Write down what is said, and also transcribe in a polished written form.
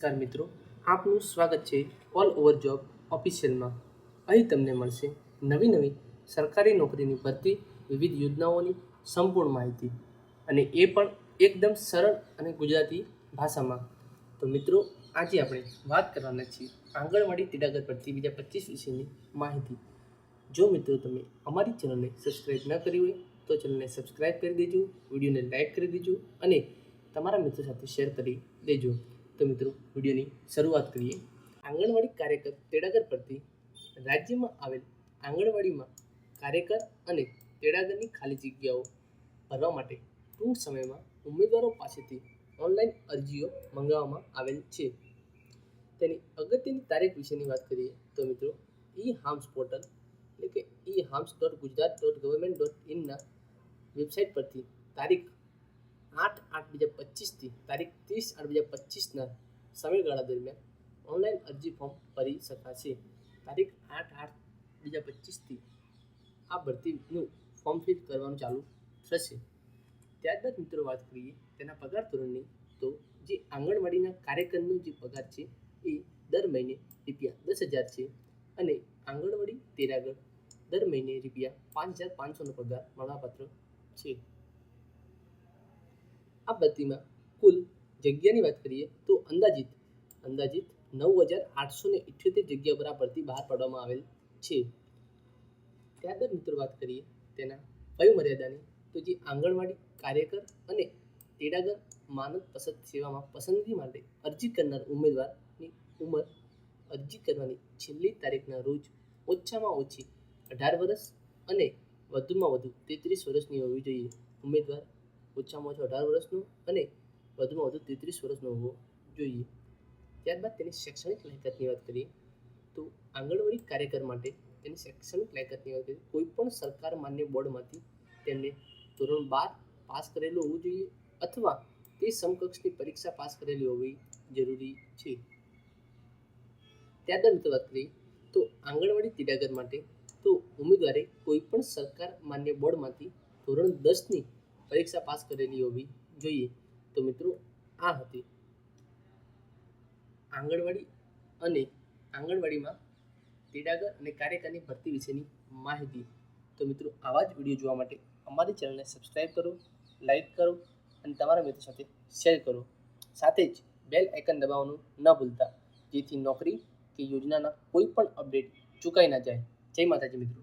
નમસ્કાર મિત્રો, આપનું સ્વાગત છે ઓલ ઓવર જોબ ઓફિશિયલમાં. અહીં તમને મળશે નવી સરકારી નોકરીની ભરતી, વિવિધ યોજનાઓની સંપૂર્ણ માહિતી, અને એ પણ એકદમ સરળ અને ગુજરાતી ભાષામાં. તો મિત્રો, આજે આપણે વાત કરવાના છીએ આંગણવાડી તેડાગર ભરતી 2025 વિશેની માહિતી. જો મિત્રો તમે અમારી ચેનલને સબસ્ક્રાઈબ ન કરી હોય તો ચેનલને સબસ્ક્રાઈબ કરી દેજો, વિડીયોને લાઈક કરી દેજો અને તમારા મિત્રો સાથે શેર કરી દેજો. તો મિત્રો, વિડીયોની શરૂઆત કરીએ. આંગણવાડી કાર્યકર તેડાગર ભરતી. રાજ્યમાં આવેલ આંગણવાડીમાં કાર્યકર અને તેડાગરની ખાલી જગ્યાઓ ભરવા માટે ટૂંક સમયમાં ઉમેદવારો પાસેથી ઓનલાઈન અરજીઓ મંગાવવામાં આવેલ છે. તેની અગત્યની તારીખ વિશેની વાત કરીએ તો મિત્રો, ઈ-હામ્સ પોર્ટલ એટલે કે ehams.gujarat.government.in ના વેબસાઇટ પરથી તારીખ 8/8/2025 થી તારીખ 30/8/2025ના સમયગાળા દરમિયાન ઓનલાઈન અરજી ફોર્મ ભરી શકાશે. તારીખ 8/8/2025 થી આ ભરતીનું ફોર્મ ફિલ કરવાનું ચાલુ થશે. ત્યારબાદ મિત્રો વાત કરીએ તેના પગાર ધોરણની, તો જે આંગણવાડીના કાર્યકરનો જે પગાર છે એ દર મહિને ₹10,000 છે અને આંગણવાડી તેડાગર દર મહિને ₹5,500નો પગાર મળવાપાત્ર છે. આ ભરતીમાં કુલ જગ્યાની વાત કરીએ તો અંદાજિત 9,878 જગ્યા પર આ ભરતી બહાર પાડવામાં આવેલ છે. ત્યારબાદ મિત્રો વાત કરીએ તેના વયમર્યાદાની, તો જે આંગણવાડી કાર્યકર અને તેડાગર માનદ પસંદ સેવામાં પસંદગી માટે અરજી કરનાર ઉમેદવારની ઉંમર અરજી કરવાની છેલ્લી તારીખના રોજ ઓછામાં ઓછી 18 વર્ષ અને વધુમાં વધુ 33 વર્ષની હોવી જોઈએ. ઉમેદવાર ઓછામાં ઓછો 18 વર્ષનો અને વધુમાં વધુ 33 વર્ષનો હોવો જોઈએ. ત્યારબાદ તેની શૈક્ષણિક લાયકાતની વાત કરીએ તો આંગણવાડી કાર્યકર માટે તેની શૈક્ષણિક લાયકાતની વાત કરીએ કોઈ પણ સરકાર માન્ય બોર્ડમાંથી તેમને ધોરણ 12 પાસ કરેલું હોવું જોઈએ અથવા તે સમકક્ષની પરીક્ષા પાસ કરેલી હોવી જરૂરી છે. ત્યારબાદ મિત્રો વાત કરીએ તો આંગણવાડી તેડાગર માટે તો ઉમેદવારે કોઈ પણ સરકાર માન્ય બોર્ડમાંથી ધોરણ 10ની પરીક્ષા પાસ કરેલી હોવી જોઈએ. તો મિત્રો, આ હતી આંગણવાડીમાં તેડાગર અને કાર્યકરની ભરતી વિશેની માહિતી. તો મિત્રો, આવા જ વિડીયો જોવા માટે અમારી ચેનલને સબસ્ક્રાઈબ કરો, લાઈક કરો અને તમારા મિત્રો સાથે શેર કરો. સાથે જ બેલ આઇકન દબાવવાનું ન ભૂલતા, જેથી નોકરી કે યોજનાના કોઈ પણ અપડેટ ચૂકાઈ ના જાય. જય માતાજી મિત્રો.